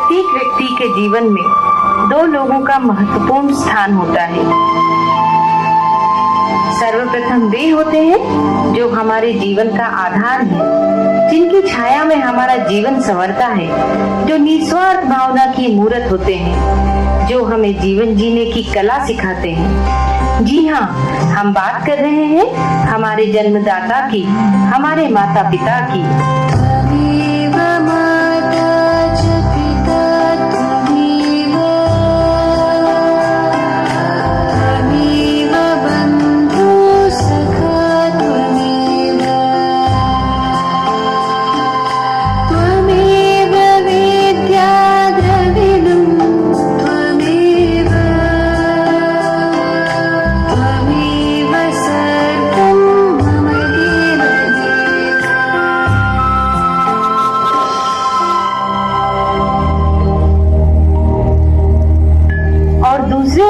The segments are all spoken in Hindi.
प्रत्येक व्यक्ति के जीवन में दो लोगों का महत्वपूर्ण स्थान होता है। सर्वप्रथम वे होते हैं जो हमारे जीवन का आधार है, जिनकी छाया में हमारा जीवन संवरता है, जो निस्वार्थ भावना की मूर्त होते हैं, जो हमें जीवन जीने की कला सिखाते हैं। जी हाँ, हम बात कर रहे हैं हमारे जन्मदाता की, हमारे माता पिता की।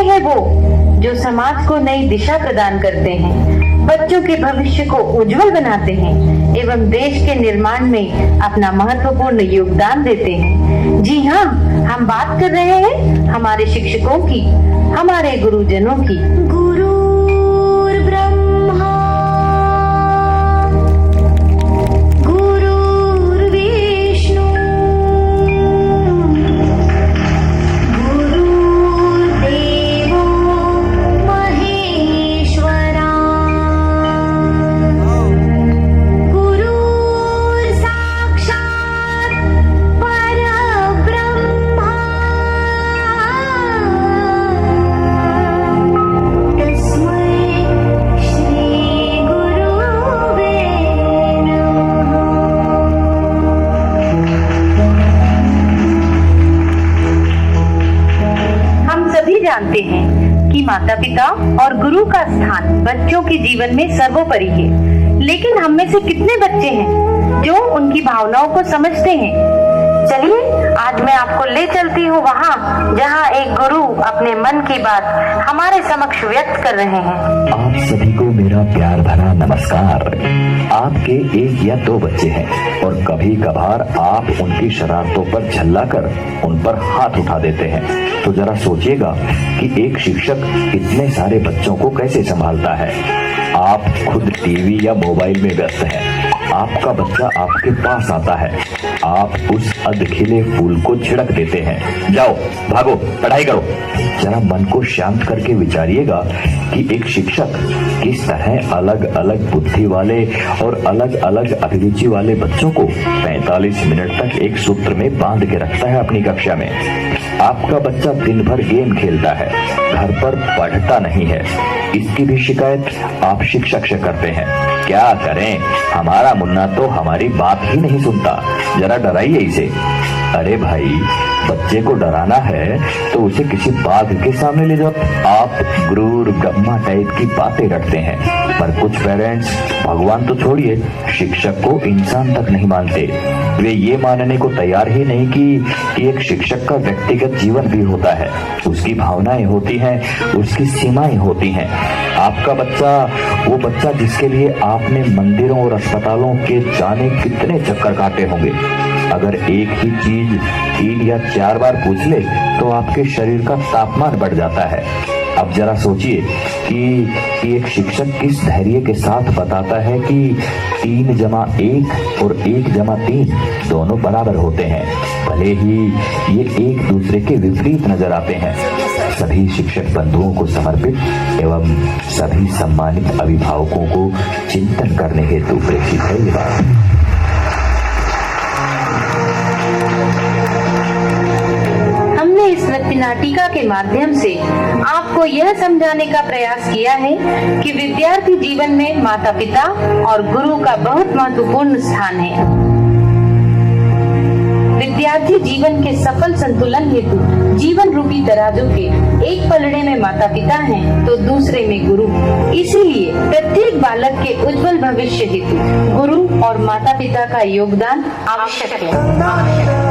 है वो जो समाज को नई दिशा प्रदान करते हैं, बच्चों के भविष्य को उज्जवल बनाते हैं एवं देश के निर्माण में अपना महत्वपूर्ण योगदान देते हैं। जी हाँ, हम बात कर रहे हैं हमारे शिक्षकों की, हमारे गुरुजनों की। गुरुर् ब्रह्मा गुरुर्विष्णु गुरुर्देवो महेश्वरा गुरुर्साक्षात् परब्रह्मा तस्मै श्री गुरुवे नमः। हम सभी जानते हैं कि माता पिता और गुरु का स्थान बच्चों के जीवन में सर्वोपरि है, लेकिन हम में से कितने बच्चे हैं जो उनकी भावनाओं को समझते हैं? चलिए आज मैं आपको ले चलती हूँ वहाँ जहाँ एक गुरु अपने मन की बात हमारे समक्ष व्यक्त कर रहे हैं। आप सभी को मेरा प्यार भरा नमस्कार। आपके एक या दो बच्चे हैं और कभी कभार आप उनकी शरारतों पर झल्ला कर उन पर हाथ उठा देते हैं, तो जरा सोचिएगा कि एक शिक्षक इतने सारे बच्चों को कैसे संभालता है। आप खुद टीवी या मोबाइल में व्यस्त हैं, आपका बच्चा आपके पास आता है, आप उस अधखिले फूल को छिड़क देते हैं, जाओ भागो पढ़ाई करो। जरा मन को शांत करके विचारिएगा कि एक शिक्षक किस तरह अलग अलग बुद्धि वाले और अलग अलग अभिरुचि वाले बच्चों को 45 मिनट तक एक सूत्र में बांध के रखता है अपनी कक्षा में। आपका बच्चा दिन भर गेम खेलता है, घर पर पढ़ता नहीं है, इसकी भी शिकायत आप शिक्षक से करते हैं। क्या करें, हमारा मुन्ना तो हमारी बात ही नहीं सुनता, जरा डराइए इसे। अरे भाई, बच्चे को डराना है तो उसे किसी बाघ के सामने ले जाओ। आप गुरुर ब्रह्मा टाइप की बातें रखते हैं, पर कुछ पेरेंट्स भगवान तो छोड़िए, शिक्षक को इंसान तक नहीं मानते। वे ये मानने को तैयार ही नहीं कि एक शिक्षक का व्यक्तिगत जीवन भी होता है, उसकी भावनाएं होती हैं, उसकी सीमाएं होती हैं। आपका बच्चा, वो बच्चा जिसके लिए आपने मंदिरों और अस्पतालों के जाने कितने चक्कर काटे होंगे, अगर एक ही चीज 3 या 4 बार पूछ ले तो आपके शरीर का तापमान बढ़ जाता है। अब जरा सोचिए कि एक शिक्षक किस धैर्य के साथ बताता है कि 3 जमा 1 और 1 जमा 3 दोनों बराबर होते हैं, भले ही ये एक दूसरे के विपरीत नजर आते हैं। सभी शिक्षक बंधुओं को समर्पित एवं सभी सम्मानित अभिभावकों को चिंतन करने हेतु प्रेषित है ये बात। इस नृत्य नाटिका के माध्यम से आपको यह समझाने का प्रयास किया है कि विद्यार्थी जीवन में माता पिता और गुरु का बहुत महत्वपूर्ण स्थान है। विद्यार्थी जीवन के सफल संतुलन हेतु जीवन रूपी तराजू के एक पलड़े में माता पिता हैं तो दूसरे में गुरु। इसीलिए प्रत्येक बालक के उज्जवल भविष्य हेतु गुरु और माता पिता का योगदान आवश्यक है।